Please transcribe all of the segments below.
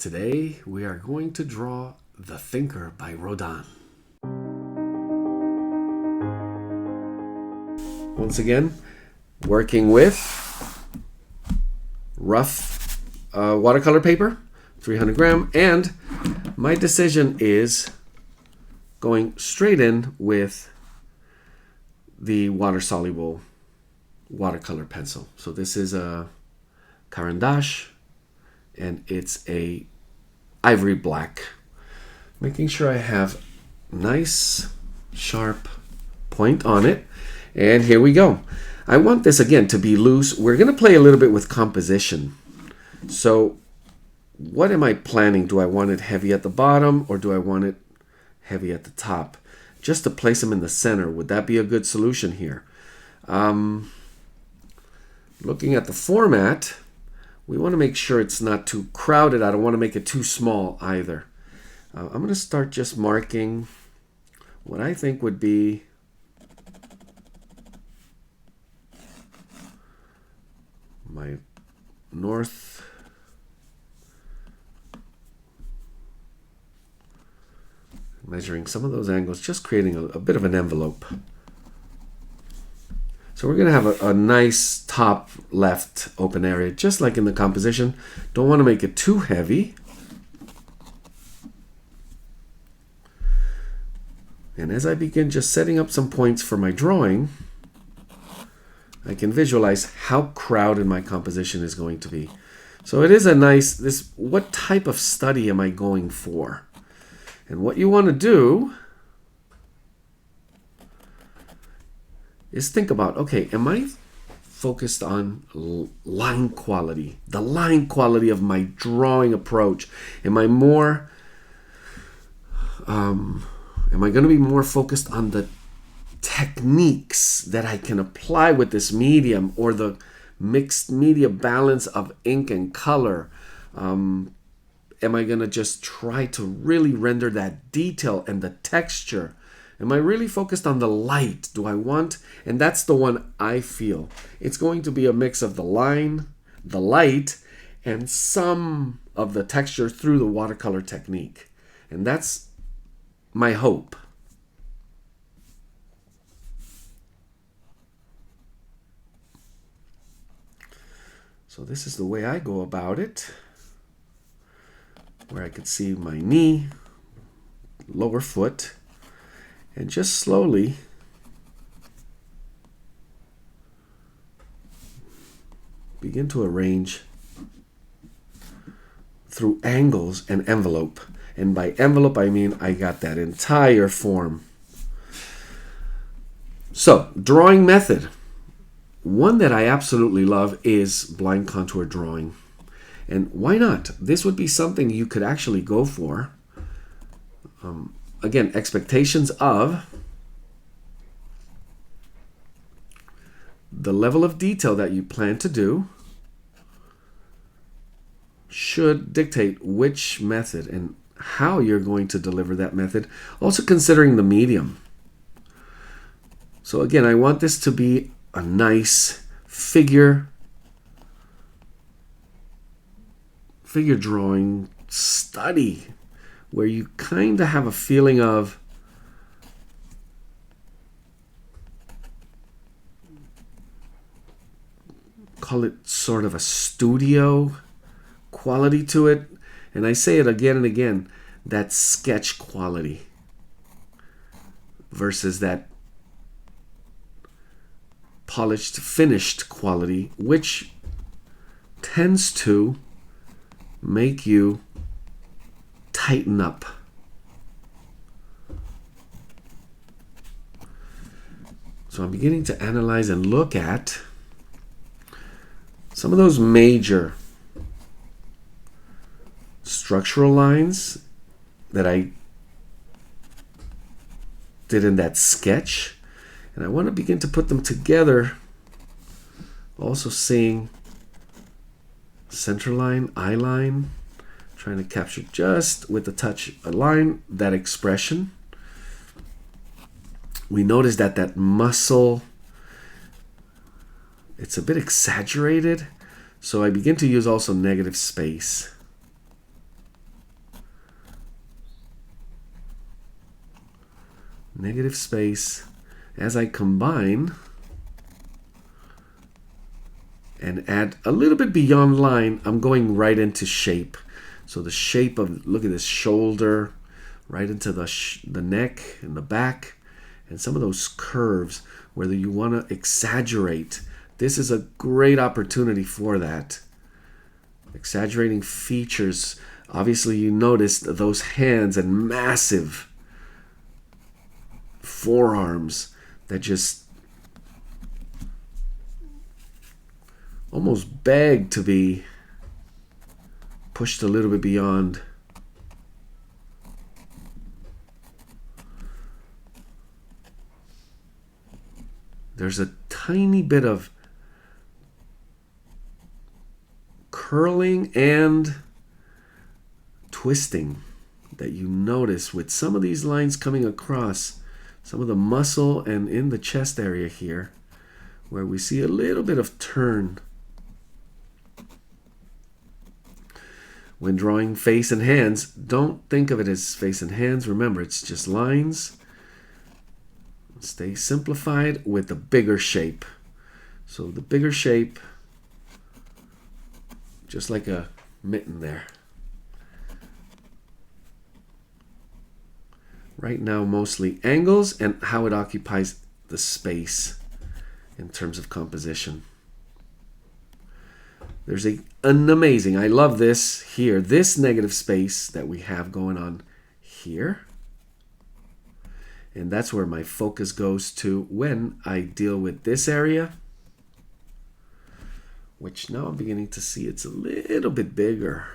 Today we are going to draw The Thinker by Rodin. Once again, working with rough watercolor paper, 300 gram, and my decision is going straight in with the water-soluble watercolor pencil. So this is a Caran d'Ache, and it's a ivory black. Making sure I have nice sharp point on it. And here we go. I want this again to be loose. We're going to play a little bit with composition. So what am I planning? Do I want it heavy at the bottom or do I want it heavy at the top? Just to place them in the center. Would that be a good solution here? Looking at the format, we want to make sure it's not too crowded. I don't want to make it too small either. I'm going to start just marking what I think would be my north, measuring some of those angles, just creating a bit of an envelope. So we're going to have a nice top left open area, just like in the composition. Don't want to make it too heavy. And as I begin just setting up some points for my drawing, I can visualize how crowded my composition is going to be. So it is a nice, what type of study am I going for? And what you want to do is think about, okay, am I focused on line quality, the line quality of my drawing approach? Am I more, am I going to be more focused on the techniques that I can apply with this medium, or the mixed media balance of ink and color? Am I going to just try to really render that detail and the texture? Am I really focused on the light? Do I want, and that's the one I feel, it's going to be a mix of the line, the light, and some of the texture through the watercolor technique. And that's my hope. So this is the way I go about it, where I could see my knee, lower foot, and just slowly begin to arrange through angles and envelope. And by envelope, I mean I got that entire form. So, drawing method. One that I absolutely love is blind contour drawing. And why not? This would be something you could actually go for. Again, expectations of the level of detail that you plan to do should dictate which method and how you're going to deliver that method. Also considering the medium. So again, I want this to be a nice figure drawing study, where you kind of have a feeling of call it sort of a studio quality to it. And I say it again and again, that sketch quality versus that polished, finished quality, which tends to make you tighten up. So I'm beginning to analyze and look at some of those major structural lines that I did in that sketch, and I want to begin to put them together, also seeing center line, eye line, trying to capture just with a touch a line, that expression. We notice that that muscle, it's a bit exaggerated, so I begin to use also negative space. negative space. As I combine and add a little bit beyond line, I'm going right into shape. So the shape of, look at this shoulder, right into the neck and the back, and some of those curves where you want to exaggerate. This is a great opportunity for that. Exaggerating features. Obviously, you noticed those hands and massive forearms that just almost beg to be pushed a little bit beyond. There's a tiny bit of curling and twisting that you notice with some of these lines coming across some of the muscle and in the chest area here, where we see a little bit of turn. When drawing face and hands, don't think of it as face and hands. Remember, it's just lines. Stay simplified with the bigger shape. So the bigger shape, just like a mitten there. Right now, mostly angles and how it occupies the space in terms of composition. There's an amazing, I love this here, this negative space that we have going on here. And that's where my focus goes to when I deal with this area, which now I'm beginning to see it's a little bit bigger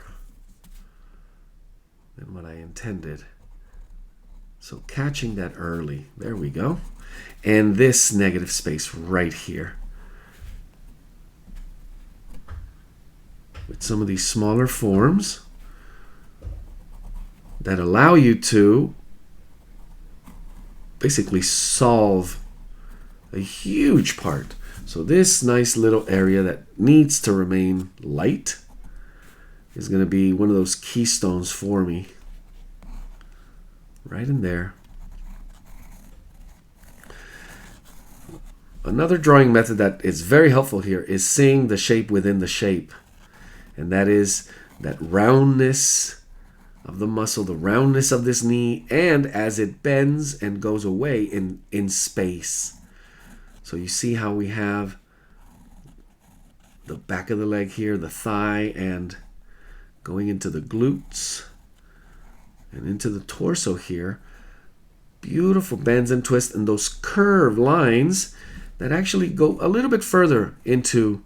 than what I intended. So catching that early, there we go. And this negative space right here, with some of these smaller forms that allow you to basically solve a huge part. So this nice little area that needs to remain light is going to be one of those keystones for me. Right in there. Another drawing method that is very helpful here is seeing the shape within the shape. And that is that roundness of the muscle, the roundness of this knee, and as it bends and goes away in space. So you see how we have the back of the leg here, the thigh, and going into the glutes and into the torso here. Beautiful bends and twists and those curved lines that actually go a little bit further into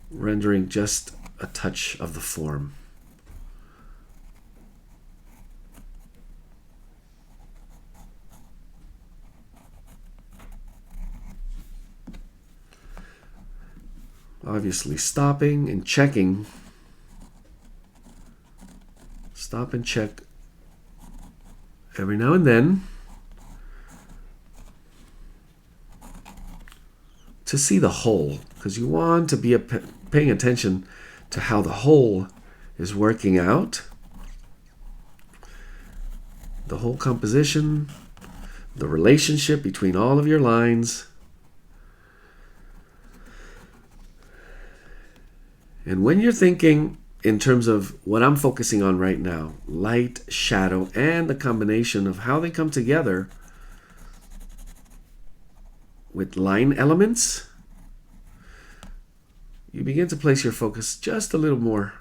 rendering just a touch of the form. Obviously stopping and checking. Stop and check every now and then to see the whole, because you want to be paying attention to how the whole is working out. The whole composition, the relationship between all of your lines. And when you're thinking in terms of what I'm focusing on right now, light, shadow, and the combination of how they come together with line elements, you begin to place your focus just a little more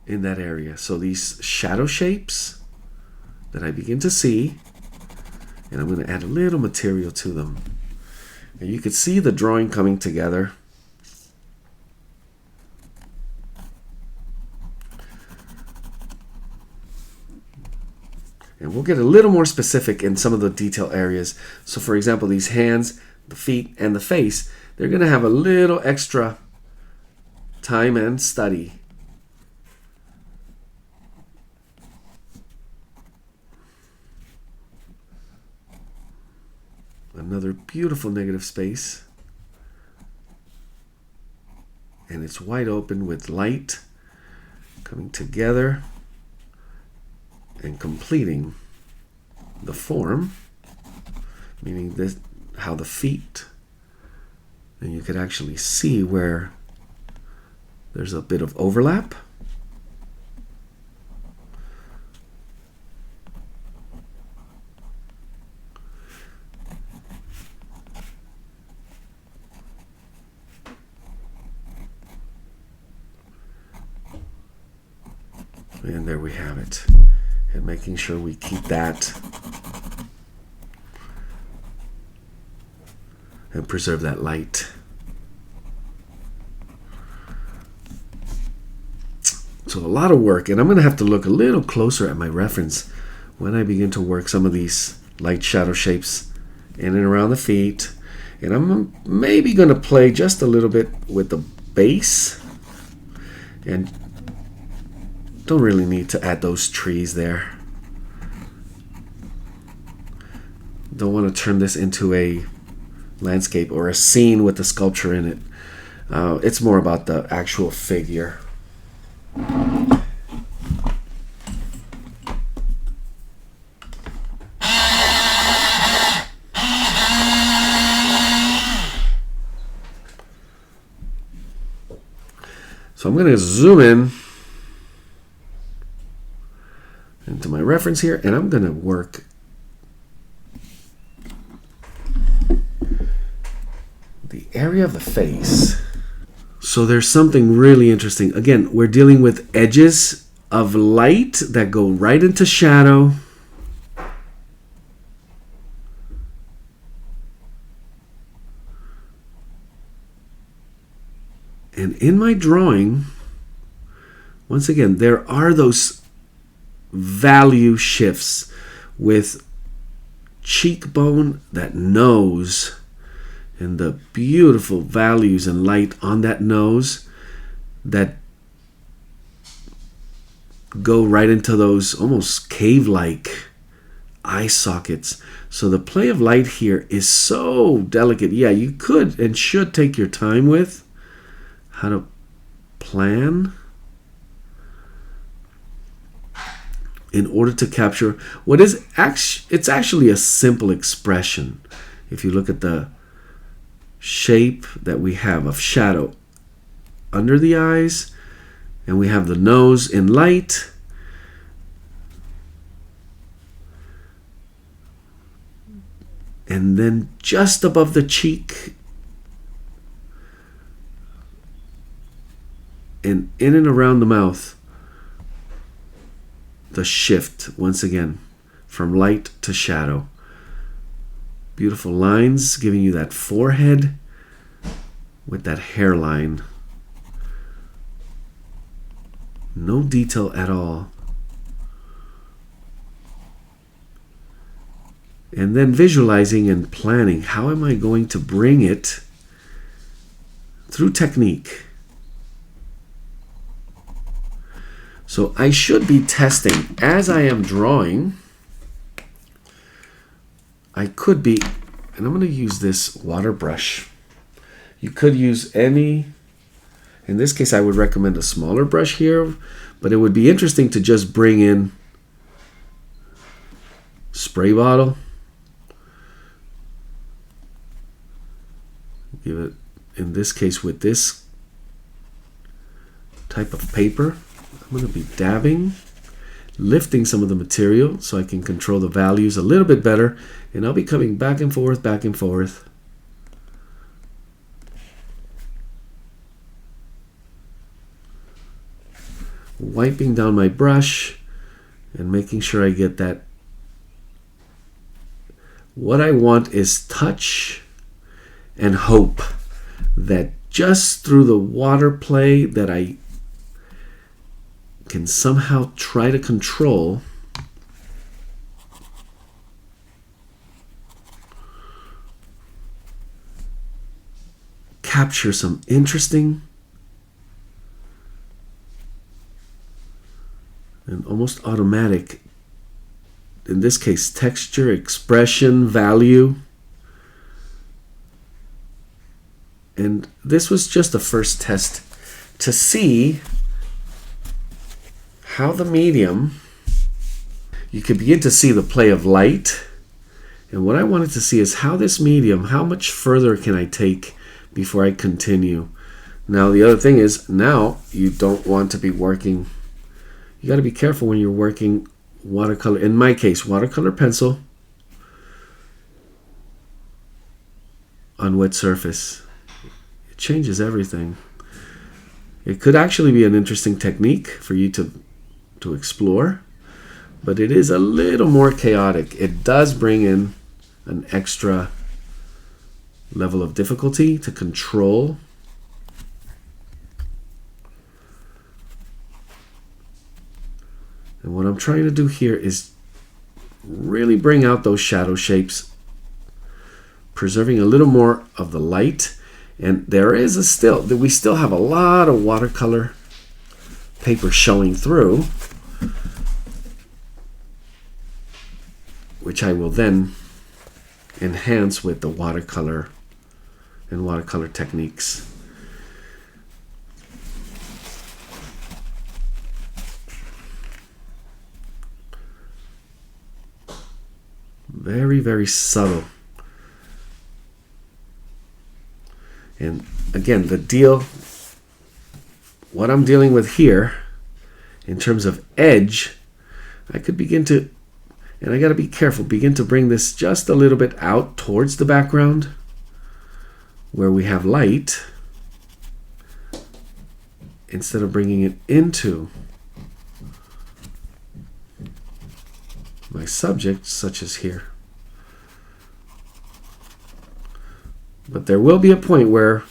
in that area. So these shadow shapes that I begin to see, and I'm going to add a little material to them. And you can see the drawing coming together. And we'll get a little more specific in some of the detail areas. So for example, these hands, the feet, and the face, they're going to have a little extra time and study. Another beautiful negative space. And it's wide open with light coming together and completing the form, meaning this, how the feet, and you could actually see where there's a bit of overlap. And there we have it. And making sure we keep that and preserve that light. So a lot of work, and I'm going to have to look a little closer at my reference when I begin to work some of these light shadow shapes in and around the feet. And I'm maybe going to play just a little bit with the base, and don't really need to add those trees there. Don't want to turn this into a landscape or a scene with the sculpture in it. It's more about the actual figure. So I'm going to zoom in into my reference here, and I'm going to work the area of the face. So there's something really interesting. Again, we're dealing with edges of light that go right into shadow. And in my drawing, once again, there are those value shifts with cheekbone, that nose, and the beautiful values and light on that nose that go right into those almost cave-like eye sockets. So the play of light here is so delicate. Yeah, you could and should take your time with how to plan in order to capture what is it's actually a simple expression. If you look at the shape that we have of shadow under the eyes, and we have the nose in light, and then just above the cheek and in and around the mouth, the shift once again from light to shadow. Beautiful lines giving you that forehead with that hairline. No detail at all. And then visualizing and planning, how am I going to bring it through technique? So I should be testing as I am drawing. I could be, and I'm going to use this water brush. You could use any, in this case I would recommend a smaller brush here, but it would be interesting to just bring in spray bottle. Give it, in this case with this type of paper, I'm going to be dabbing, lifting some of the material so I can control the values a little bit better, and I'll be coming back and forth, wiping down my brush and making sure I get that. What I want is touch and hope that just through the water play that I can somehow try to control capture some interesting and almost automatic, in this case, texture, expression, value. And this was just the first test to see how the medium, you could begin to see the play of light. And what I wanted to see is how this medium, how much further can I take before I continue. Now the other thing is, now you don't want to be working, you got to be careful when you're working watercolor. In my case, watercolor pencil on wet surface. It changes everything. It could actually be an interesting technique for you to explore, but it is a little more chaotic. It does bring in an extra level of difficulty to control. And what I'm trying to do here is really bring out those shadow shapes, preserving a little more of the light. And there is we still have a lot of watercolor paper showing through, which I will then enhance with the watercolor and watercolor techniques. Very, very subtle. And again, what I'm dealing with here in terms of edge, I could begin to, and I got to be careful, begin to bring this just a little bit out towards the background where we have light, instead of bringing it into my subject, such as here. But there will be a point where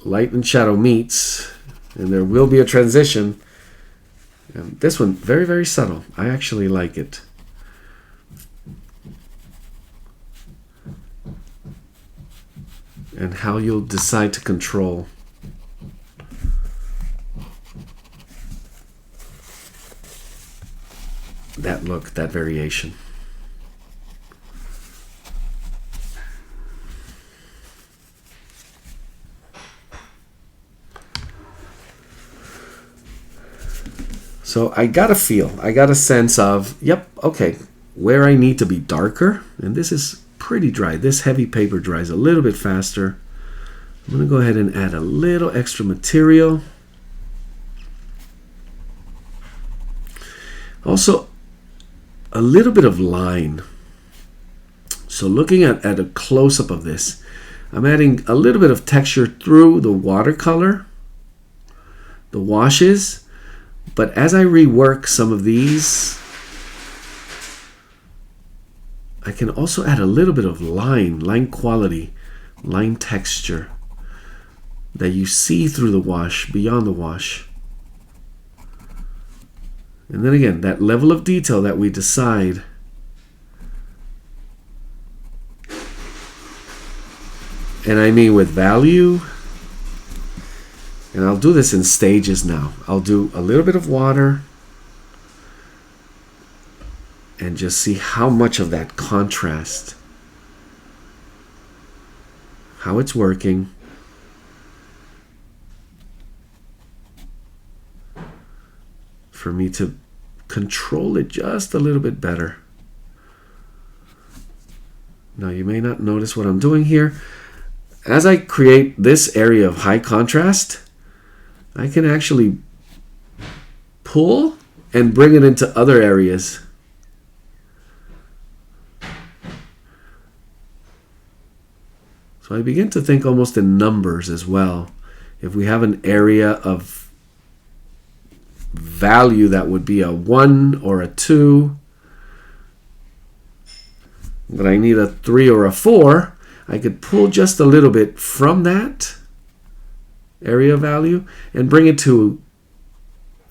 light and shadow meets, and there will be a transition. And this one, very, very subtle. I actually like it. And how you'll decide to control that look, that variation. So I got a feel, I got a sense of, yep, okay, where I need to be darker. And this is pretty dry. This heavy paper dries a little bit faster. I'm going to go ahead and add a little extra material. Also, a little bit of line. So looking at a close-up of this, I'm adding a little bit of texture through the watercolor, the washes. But as I rework some of these, I can also add a little bit of line quality, line texture that you see through the wash, beyond the wash. And then again, that level of detail that we decide and I mean with value. And I'll do this in stages now. I'll do a little bit of water and just see how much of that contrast, how it's working. For me to control it just a little bit better. Now you may not notice what I'm doing here. As I create this area of high contrast, I can actually pull and bring it into other areas. So I begin to think almost in numbers as well. If we have an area of value that would be a 1 or a 2, but I need a 3 or a 4, I could pull just a little bit from that area value and bring it to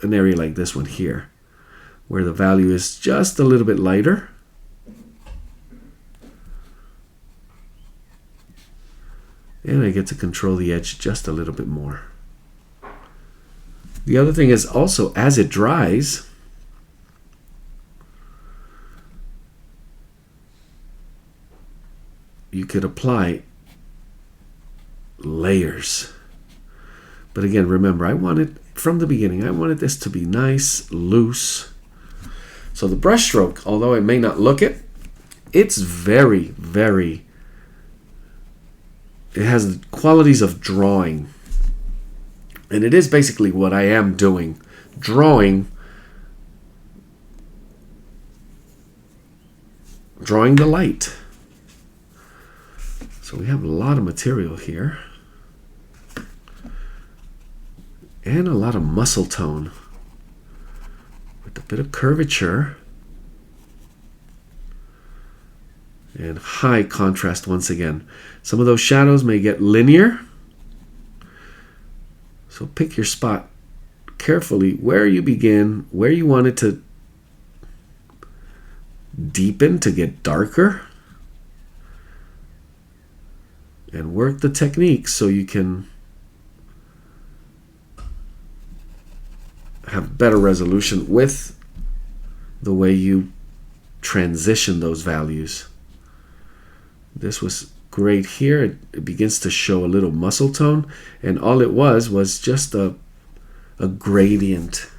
an area like this one here, where the value is just a little bit lighter. And I get to control the edge just a little bit more. The other thing is also, as it dries, you could apply layers. But again, remember, I want it from the beginning. I wanted this to be nice, loose. So the brush stroke, although it may not look it, it's very, very, it has the qualities of drawing. And it is basically what I am doing. Drawing the light. So we have a lot of material here. And a lot of muscle tone. With a bit of curvature. And high contrast once again. Some of those shadows may get linear. So pick your spot carefully where you begin, where you want it to deepen to get darker. And work the technique so you can have better resolution with the way you transition those values. This was great here. It begins to show a little muscle tone, and all it was just a gradient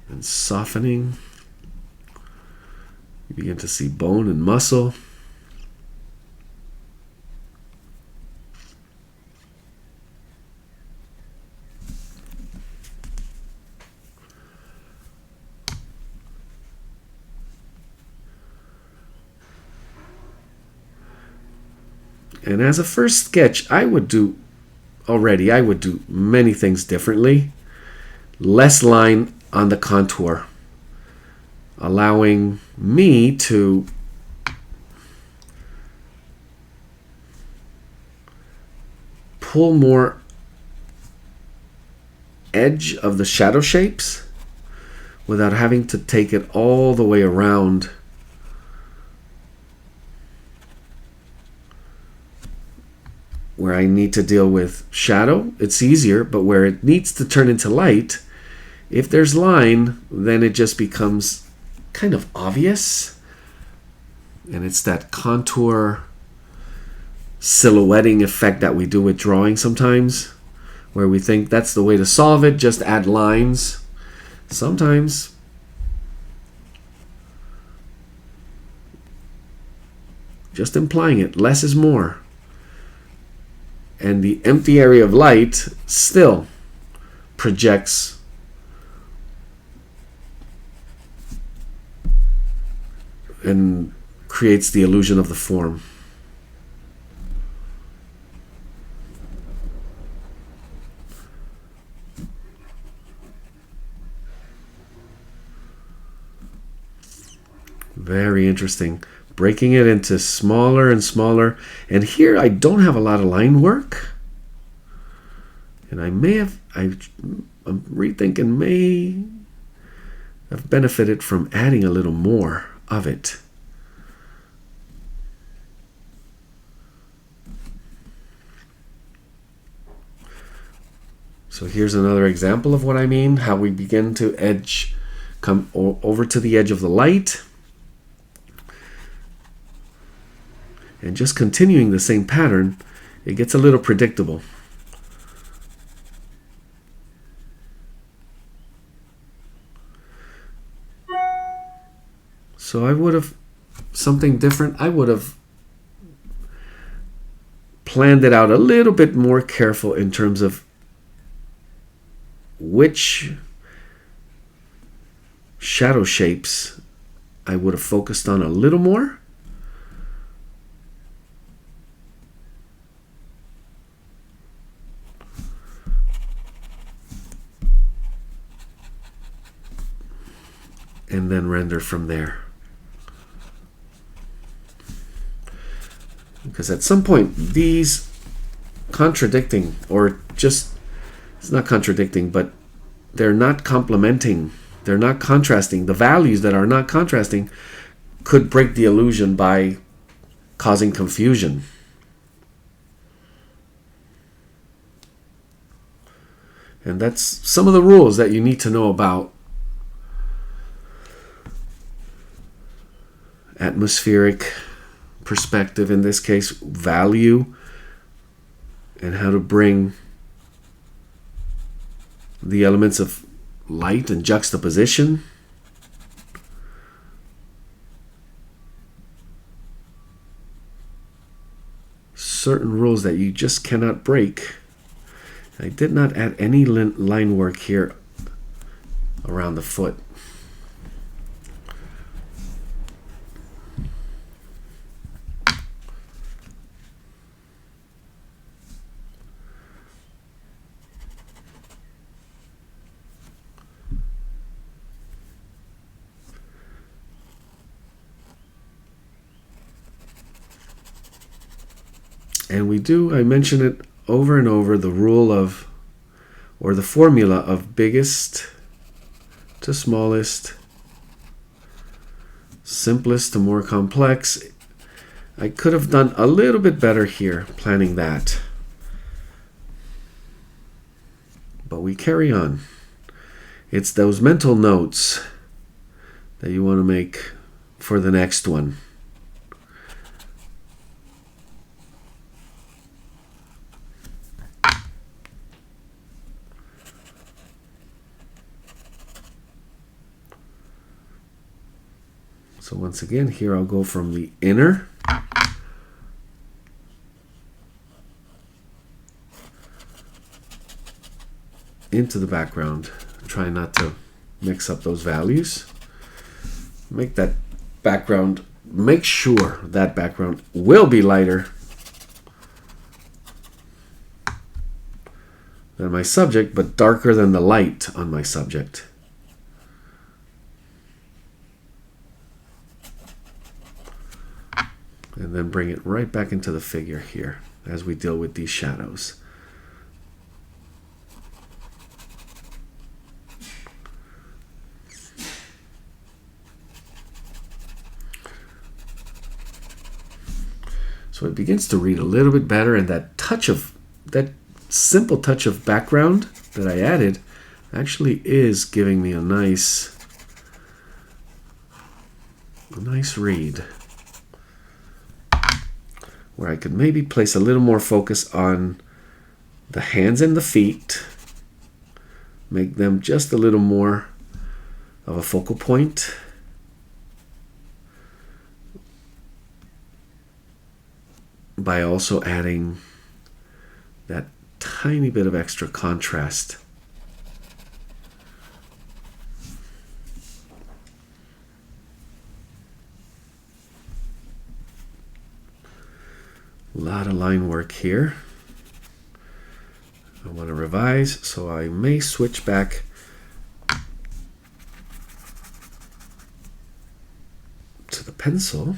and softening. You begin to see bone and muscle. And as a first sketch, I would do many things differently. Less line on the contour, allowing me to pull more edge of the shadow shapes without having to take it all the way around. Where I need to deal with shadow, it's easier, but where it needs to turn into light, if there's line, then it just becomes kind of obvious. And it's that contour silhouetting effect that we do with drawing sometimes, where we think that's the way to solve it, just add lines. Sometimes just implying it, less is more. And the empty area of light still projects and creates the illusion of the form. Very interesting. Breaking it into smaller and smaller. And here I don't have a lot of line work. And I'm rethinking may have benefited from adding a little more of it. So here's another example of what I mean, how we begin to come over to the edge of the light. And just continuing the same pattern, it gets a little predictable. So I would have something different. I would have planned it out a little bit more careful in terms of which shadow shapes I would have focused on a little more. And then render from there. Because at some point, these contradicting, or just, it's not contradicting, but they're not complementing, they're not contrasting. The values that are not contrasting could break the illusion by causing confusion. And that's some of the rules that you need to know about atmospheric perspective, in this case value, and how to bring the elements of light and juxtaposition. Certain rules that you just cannot break. I did not add any line work here around the foot. And I mention it over and over, the rule of, or the formula of biggest to smallest, simplest to more complex. I could have done a little bit better here planning that. But we carry on. It's those mental notes that you want to make for the next one. So once again, here I'll go from the inner into the background. Try not to mix up those values. Make that background, make sure that background will be lighter than my subject, but darker than the light on my subject. And then bring it right back into the figure here as we deal with these shadows. So it begins to read a little bit better, and that simple touch of background that I added actually is giving me a nice read, where I could maybe place a little more focus on the hands and the feet, make them just a little more of a focal point. By also adding that tiny bit of extra contrast. A lot of line work here. I want to revise, so I may switch back to the pencil.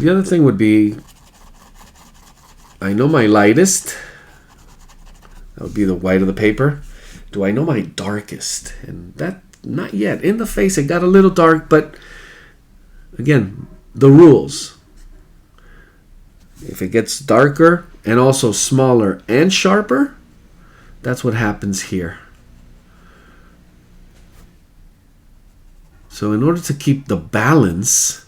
The other thing would be, I know my lightest, that would be the white of the paper. Do I know my darkest? And that, not yet. In the face, it got a little dark, but again, the rules. If it gets darker and also smaller and sharper, that's what happens here. So in order to keep the balance,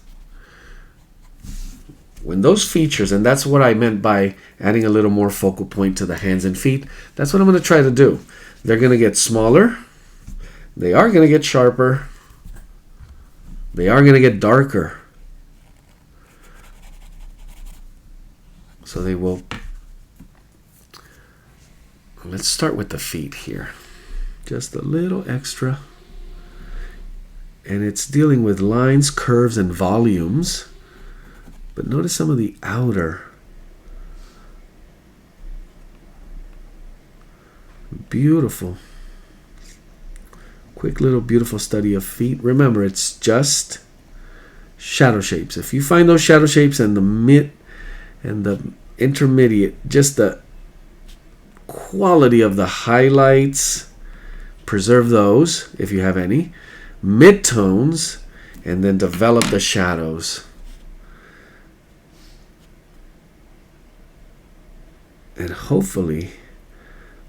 when those features, and that's what I meant by adding a little more focal point to the hands and feet, that's what I'm going to try to do. They're going to get smaller, they are going to get sharper, they are going to get darker. So they will, let's start with the feet here. Just a little extra. And it's dealing with lines, curves, and volumes. But notice some of the outer. Beautiful. Quick little beautiful study of feet. Remember, it's just shadow shapes. If you find those shadow shapes and the mid and the intermediate, just the quality of the highlights, preserve those if you have any. Midtones, and then develop the shadows. And hopefully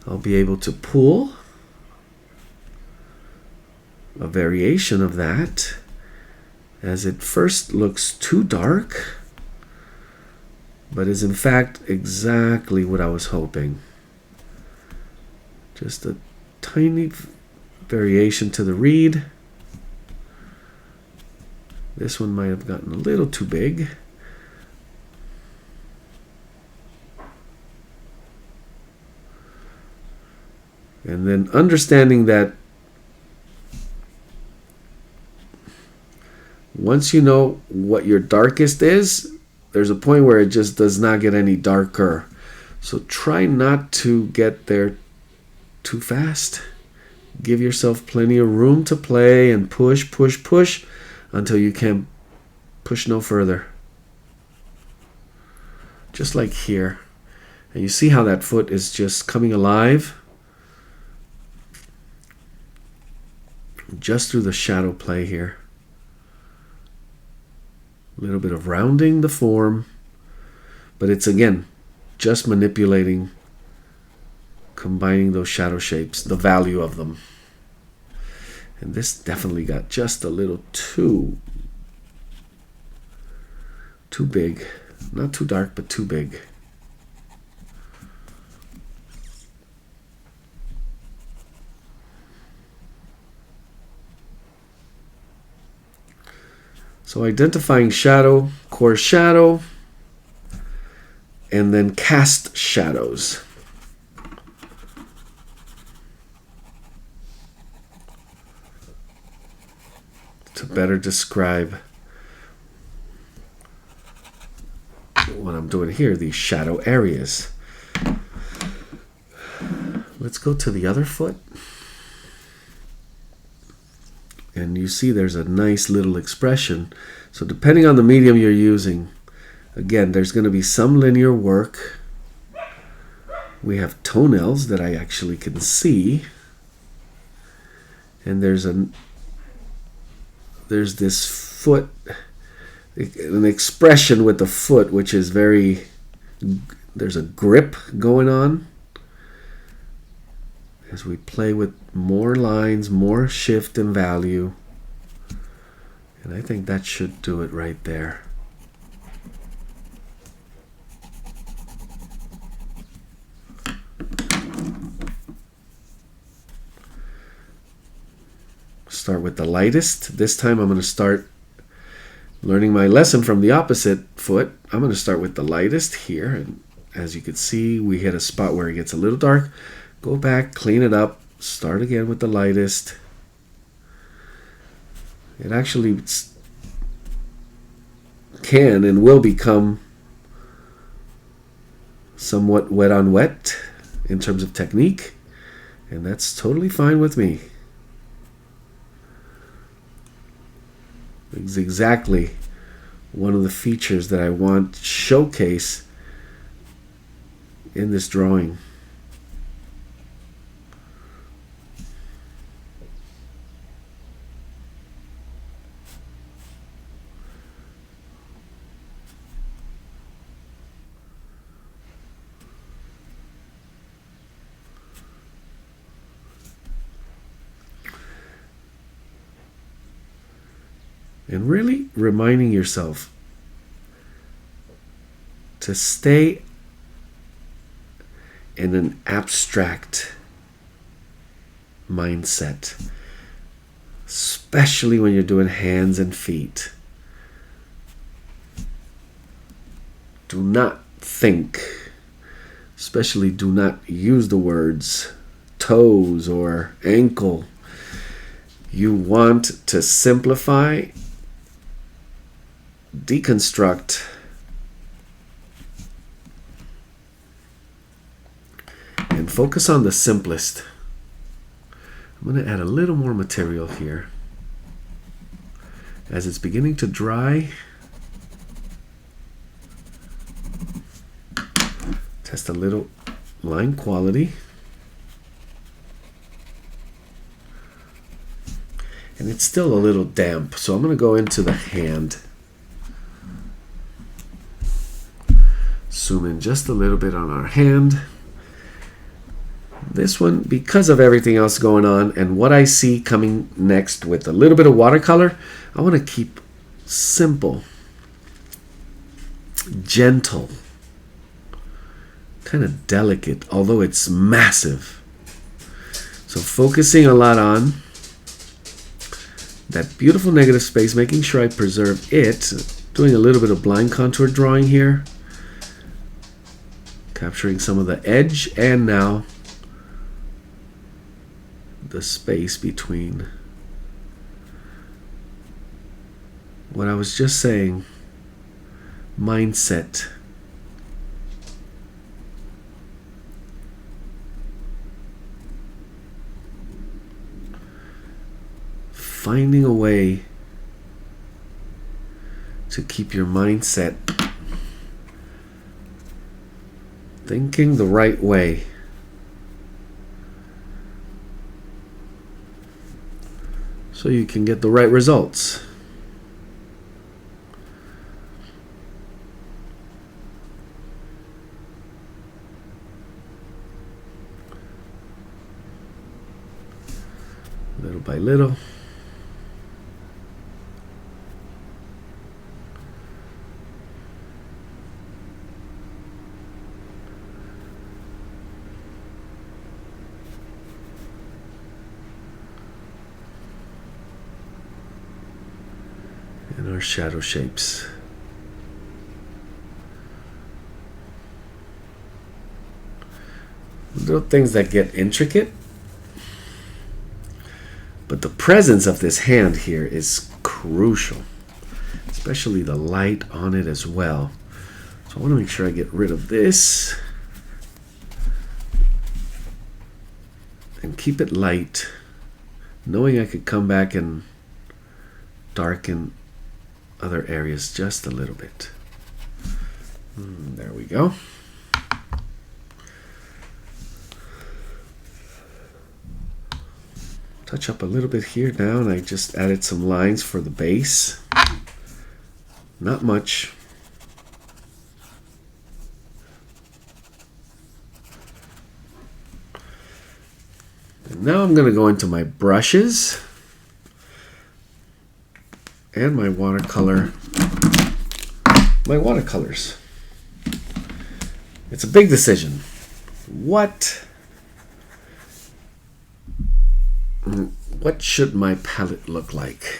I'll be able to pull a variation of that, as it first looks too dark, but is in fact exactly what I was hoping. Just a tiny variation to the reed. This one might have gotten a little too big. And then understanding that once you know what your darkest is, there's a point where it just does not get any darker. So try not to get there too fast. Give yourself plenty of room to play and push, push, push until you can push no further. Just like here. And you see how that foot is just coming alive? Just through the shadow play here. A little bit of rounding the form, but it's again just manipulating, combining those shadow shapes, the value of them. And this definitely got just a little too big. Not too dark, but too big. So identifying shadow, core shadow, and then cast shadows. To better describe what I'm doing here, these shadow areas. Let's go to the other foot. And you see there's a nice little expression. So depending on the medium you're using, again, there's going to be some linear work. We have toenails that I actually can see. And there's this foot, an expression with the foot, which is there's a grip going on. As we play with more lines, more shift and value. And I think that should do it right there. Start with the lightest. This time I'm going to start learning my lesson from the opposite foot. I'm going to start with the lightest here. And as you can see, we hit a spot where it gets a little dark. Go back, clean it up, start again with the lightest. It actually can and will become somewhat wet on wet in terms of technique, and that's totally fine with me. It's exactly one of the features that I want to showcase in this drawing. And really reminding yourself to stay in an abstract mindset, especially when you're doing hands and feet. Do not think, especially do not use the words toes or ankle. You want to simplify, deconstruct, and focus on the simplest. I'm going to add a little more material here. As it's beginning to dry, test a little line quality. And it's still a little damp, so I'm going to go into the hand. Zoom in just a little bit on our hand. This one, because of everything else going on and what I see coming next with a little bit of watercolor, I want to keep simple, gentle, kind of delicate, although it's massive. So focusing a lot on that beautiful negative space, making sure I preserve it, doing a little bit of blind contour drawing here, capturing some of the edge, and now the space between what I was just saying, mindset. Finding a way to keep your mindset thinking the right way. So you can get the right results. Little by little. And our shadow shapes. Little things that get intricate, but the presence of this hand here is crucial, especially the light on it as well. So I want to make sure I get rid of this and keep it light, knowing I could come back and darken other areas just a little bit. There we go. Touch up a little bit here now, and I just added some lines for the base. Not much. And now I'm going to go into my brushes and my watercolors. It's a big decision. What should my palette look like?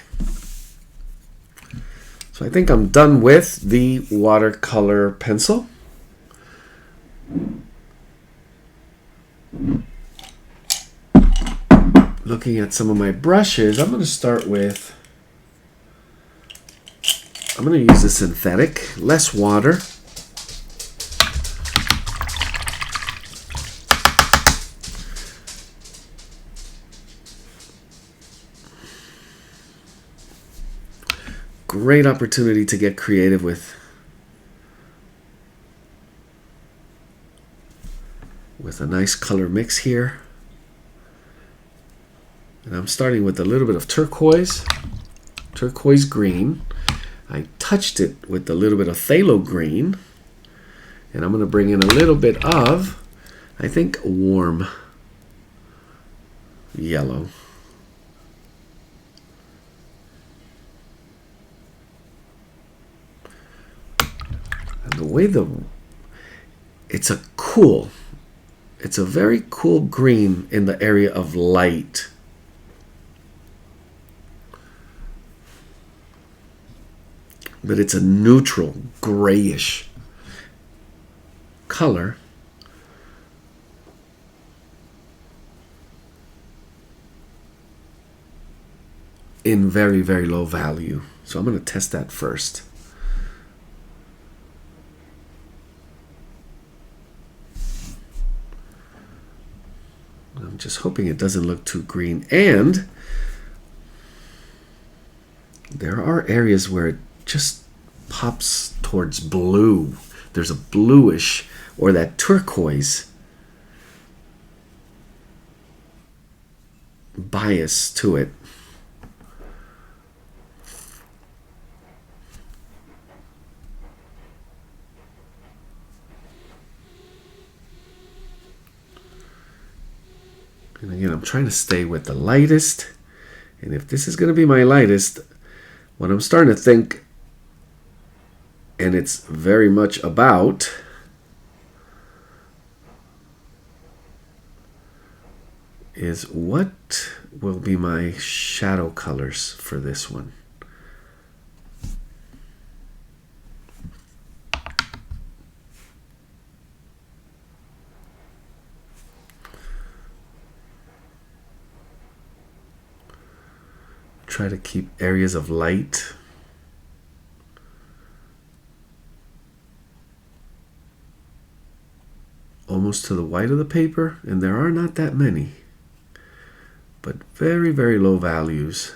So I think I'm done with the watercolor pencil. Looking at some of my brushes, I'm going to start with, I'm going to use a synthetic, less water. Great opportunity to get creative with a nice color mix here. And I'm starting with a little bit of turquoise green. I touched it with a little bit of phthalo green. And I'm going to bring in a little bit of, I think, warm yellow. And the way it's a very cool green in the area of light. But it's a neutral, grayish color. In very, very low value. So I'm going to test that first. I'm just hoping it doesn't look too green. And there are areas where it just pops towards blue. There's a bluish or that turquoise bias to it. trying to stay with the lightest. And if this is going to be my lightest, what I'm starting to think, and it's very much about, is what will be my shadow colors for this one. Try to keep areas of light. Almost to the white of the paper, and there are not that many, but very, very low values.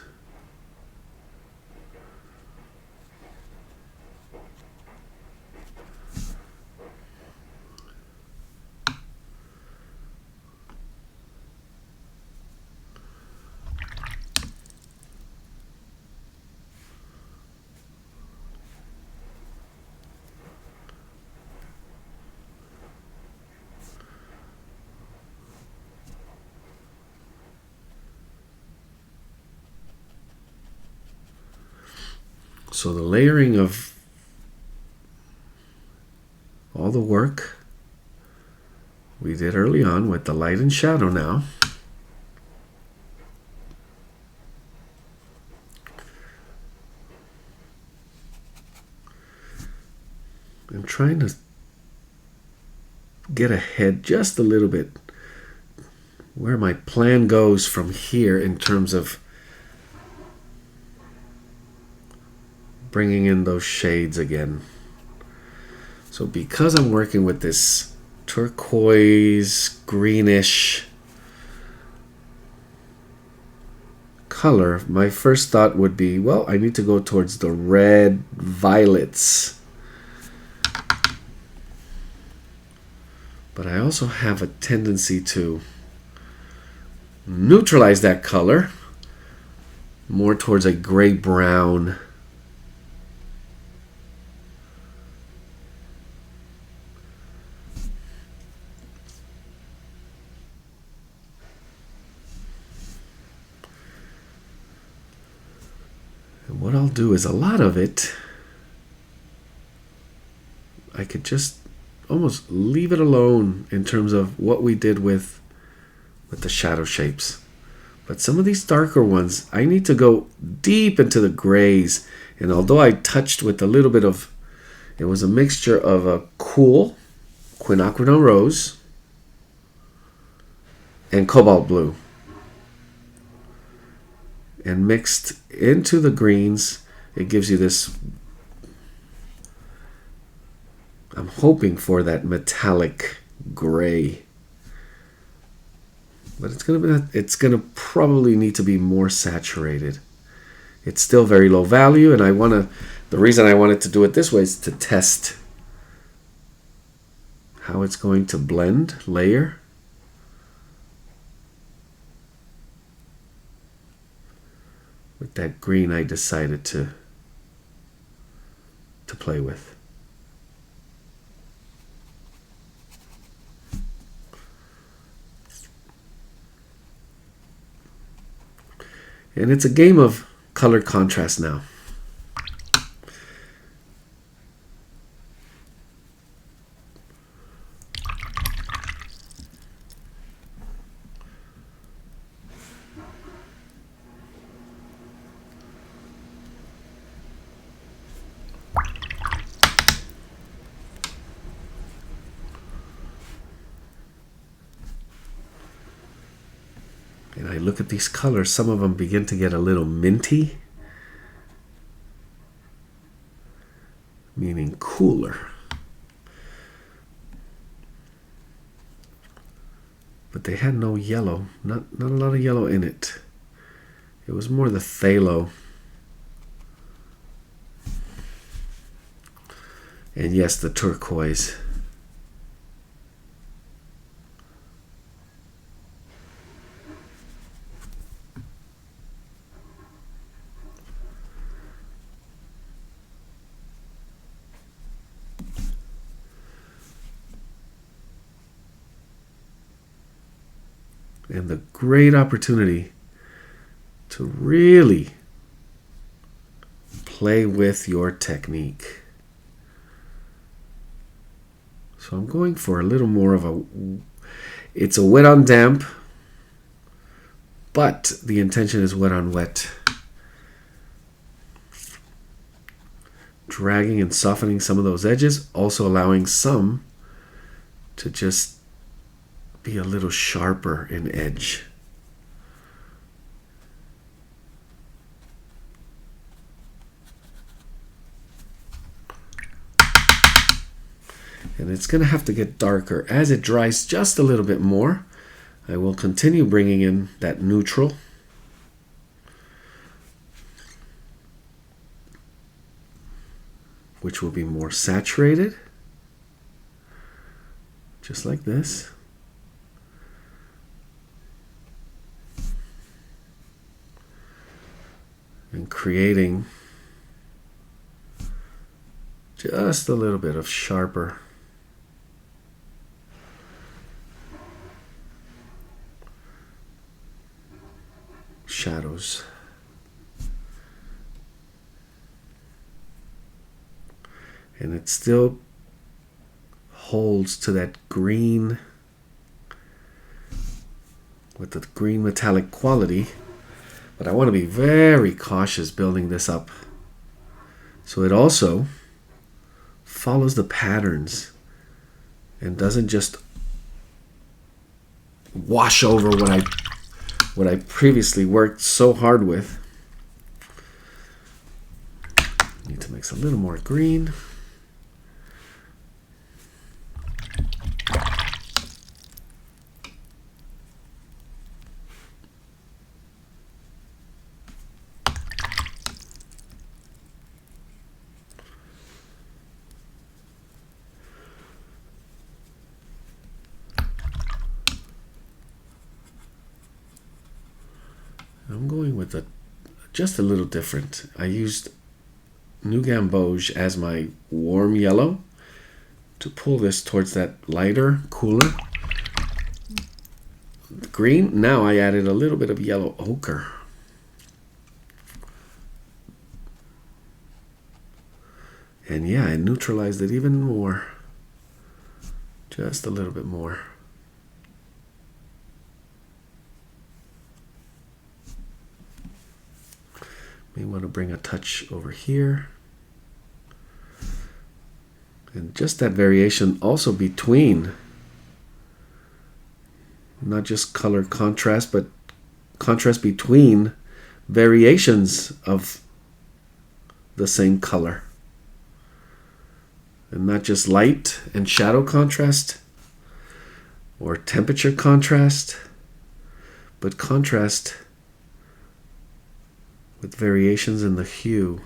So the layering of all the work we did early on with the light and shadow now. I'm trying to get ahead just a little bit where my plan goes from here in terms of bringing in those shades again. So because I'm working with this turquoise, greenish color, my first thought would be, well, I need to go towards the red violets. But I also have a tendency to neutralize that color more towards a gray-brown. And what I'll do is a lot of it, I could just almost leave it alone in terms of what we did with the shadow shapes. But some of these darker ones, I need to go deep into the grays. And although I touched with a little bit of, it was a mixture of a cool quinacridone rose and cobalt blue. And mixed into the greens, it gives you this, I'm hoping for that metallic gray. But it's gonna probably need to be more saturated. It's still very low value, and the reason I wanted to do it this way is to test how it's going to blend, layer. With that green I decided to play with. And it's a game of color contrast now. And I look at these colors, some of them begin to get a little minty, meaning cooler. But they had no yellow, not a lot of yellow in it. It was more the phthalo. And yes, the turquoise. and the great opportunity to really play with your technique. So I'm going for a little more of a, it's a wet on damp, but the intention is wet on wet. Dragging and softening some of those edges, also allowing some to just be a little sharper in edge. And it's going to have to get darker. As it dries just a little bit more, I will continue bringing in that neutral. Which will be more saturated. Just like this. And creating just a little bit of sharper shadows. And it still holds to that green with the green metallic quality, but I want to be very cautious building this up so it also follows the patterns and doesn't just wash over what I previously worked so hard with. Need to mix a little more green. I'm going with just a little different. I used New Gamboge as my warm yellow to pull this towards that lighter, cooler green. Now I added a little bit of yellow ochre. And yeah, I neutralized it even more. Just a little bit more. May want to bring a touch over here. And just that variation also between, not just color contrast, but contrast between variations of the same color. And not just light and shadow contrast or temperature contrast, but contrast with variations in the hue.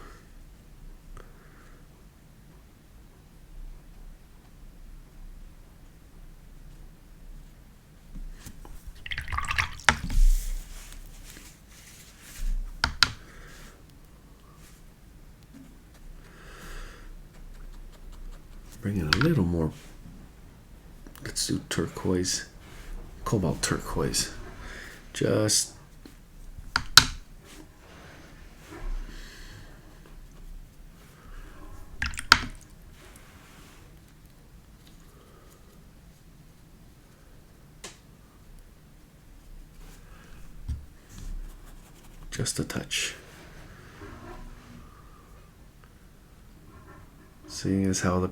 Bring in a little more. Let's do turquoise, cobalt turquoise. Just a touch. Seeing as how the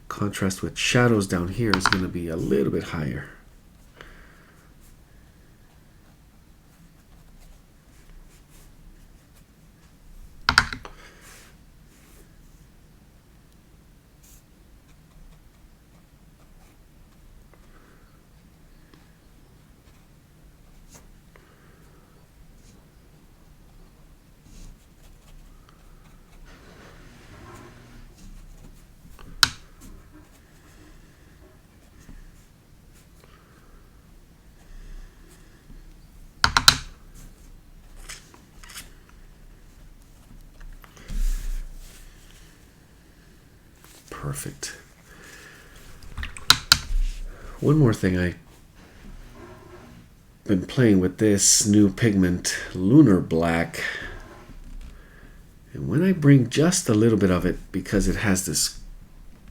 contrast with shadows down here is going to be a little bit higher. Perfect. One more thing, I've been playing with this new pigment, Lunar Black. And when I bring just a little bit of it, because it has this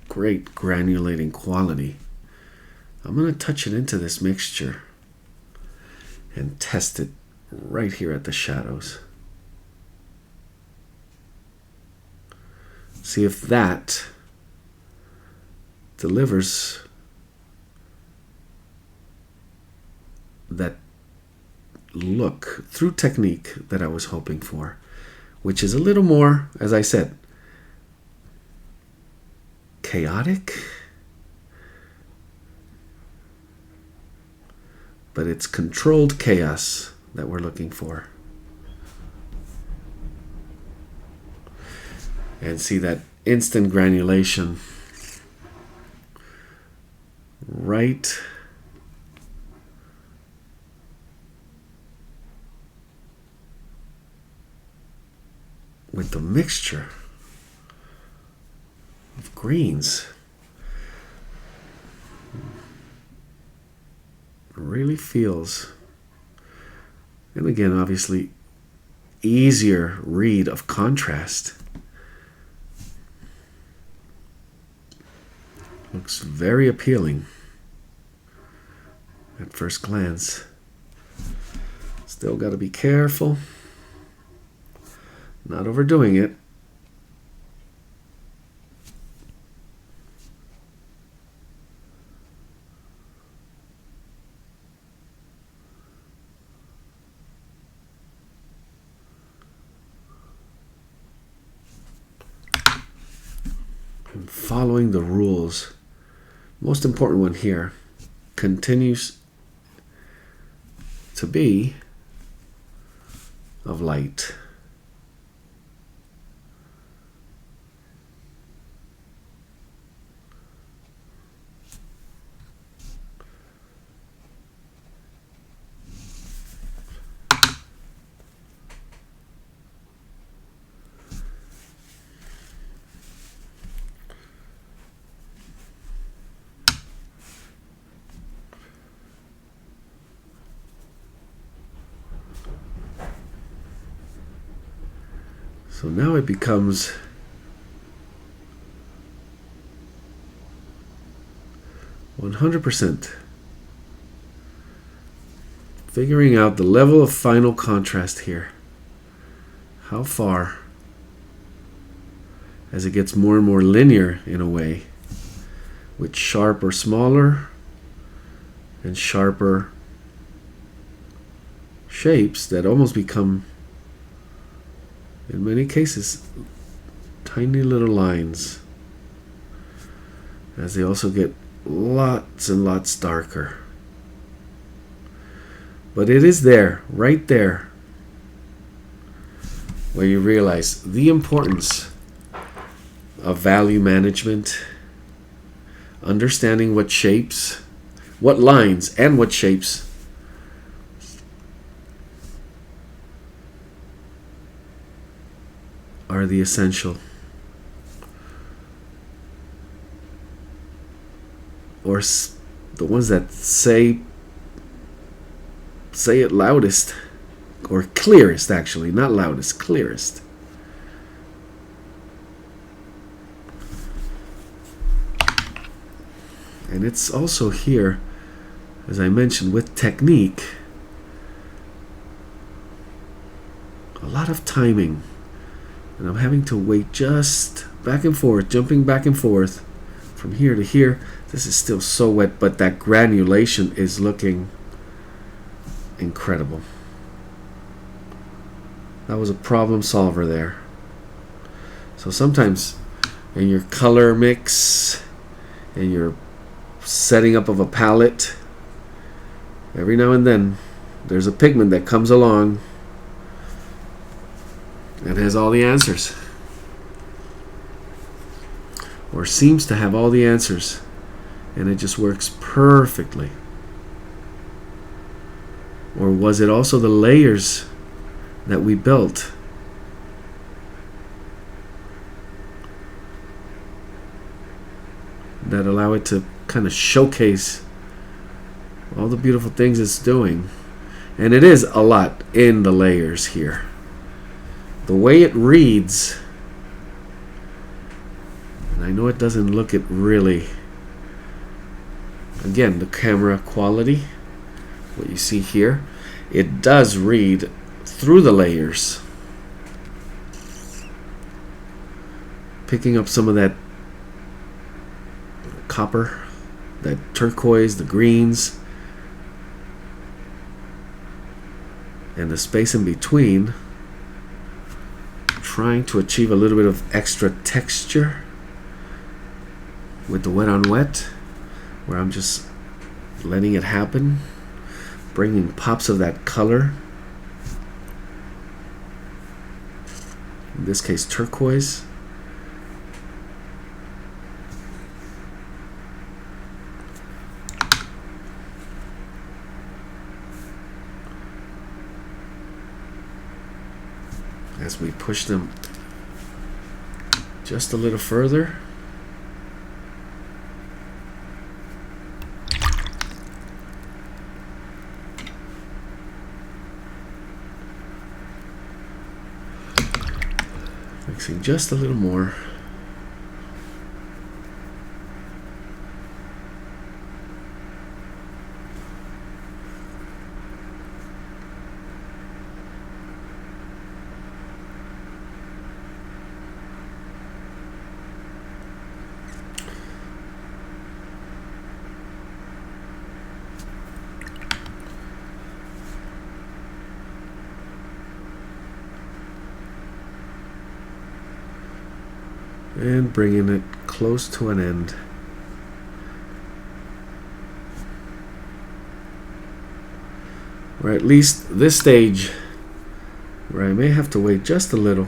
great granulating quality, I'm going to touch it into this mixture and test it right here at the shadows. See if that delivers that look through technique that I was hoping for, which is a little more, as I said, chaotic, but it's controlled chaos that we're looking for. And see that instant granulation right with the mixture of greens. It really feels, and again, obviously, easier read of contrast. Looks very appealing at first glance. Still got to be careful, not overdoing it. And following the rules. Most important one here continues to be of light. So now it becomes %100 figuring out the level of final contrast here. How far, as it gets more and more linear in a way, with sharper, smaller, and sharper shapes that almost become, in many cases, tiny little lines, as they also get lots and lots darker. But it is there, right there, where you realize the importance of value management, understanding what shapes, what lines and what shapes are the essential, or the ones that say it loudest, or clearest, actually, not loudest, clearest. And it's also here, as I mentioned, with technique, a lot of timing. And I'm having to wait just back and forth, jumping back and forth from here to here. This is still so wet, but that granulation is looking incredible. That was a problem solver there. So sometimes in your color mix and your setting up of a palette, every now and then there's a pigment that comes along and has all the answers, or seems to have all the answers, and it just works perfectly. Or was it also the layers that we built that allow it to kind of showcase all the beautiful things it's doing. And it is a lot in the layers here. The way it reads, and I know it doesn't look it really, again, the camera quality, what you see here, it does read through the layers, picking up some of that copper, that turquoise, the greens, and the space in between, trying to achieve a little bit of extra texture with the wet on wet, where I'm just letting it happen, bringing pops of that color, in this case turquoise. As we push them just a little further. Mixing just a little more. And bringing it close to an end. Or at least this stage where I may have to wait just a little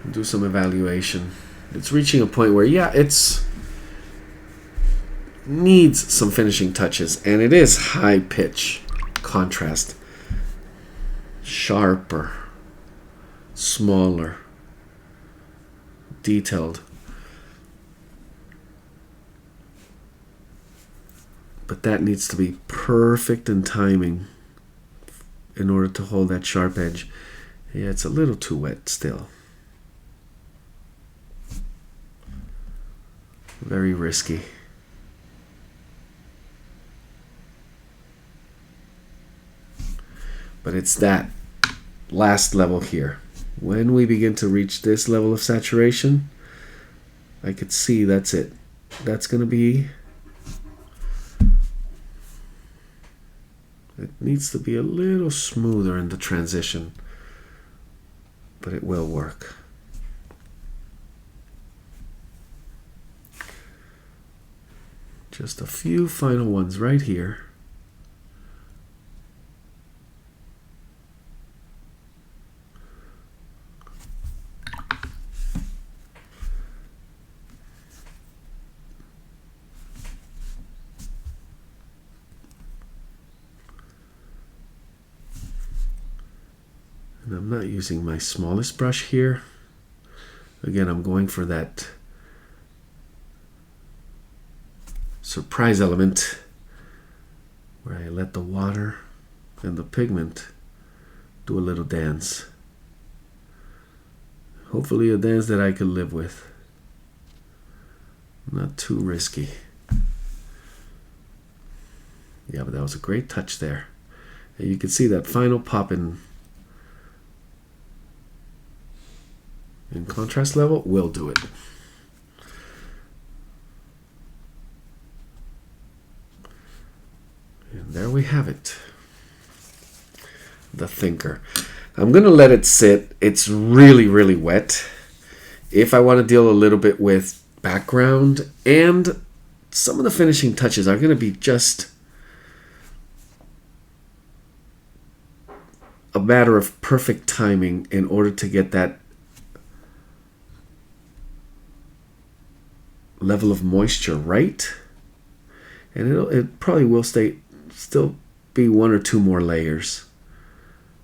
and do some evaluation. It's reaching a point where, yeah, it's needs some finishing touches, and it is high pitch, contrast, sharper, smaller, detailed. But that needs to be perfect in timing in order to hold that sharp edge. Yeah, it's a little too wet still. Very risky. But it's that last level here. When we begin to reach this level of saturation, I could see that's it. That's going to be... It needs to be a little smoother in the transition, but it will work. Just a few final ones right here. And I'm not using my smallest brush here. Again, I'm going for that surprise element where I let the water and the pigment do a little dance. Hopefully a dance that I could live with. Not too risky. Yeah, but that was a great touch there. And you can see that final pop in contrast level will do it. And there we have it. The Thinker. I'm going to let it sit. It's really, really wet. If I want to deal a little bit with background, and some of the finishing touches are going to be just a matter of perfect timing in order to get that level of moisture right, and it probably will still be one or two more layers,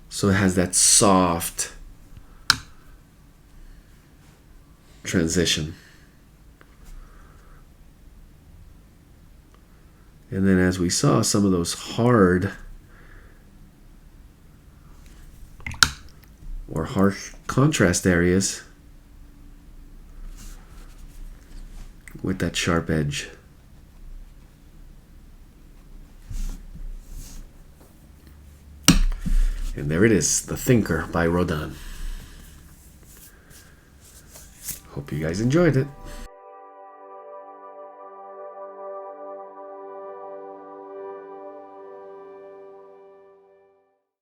so it has that soft transition. And then as we saw, some of those hard or harsh contrast areas with that sharp edge. And there it is, The Thinker by Rodin. Hope you guys enjoyed it.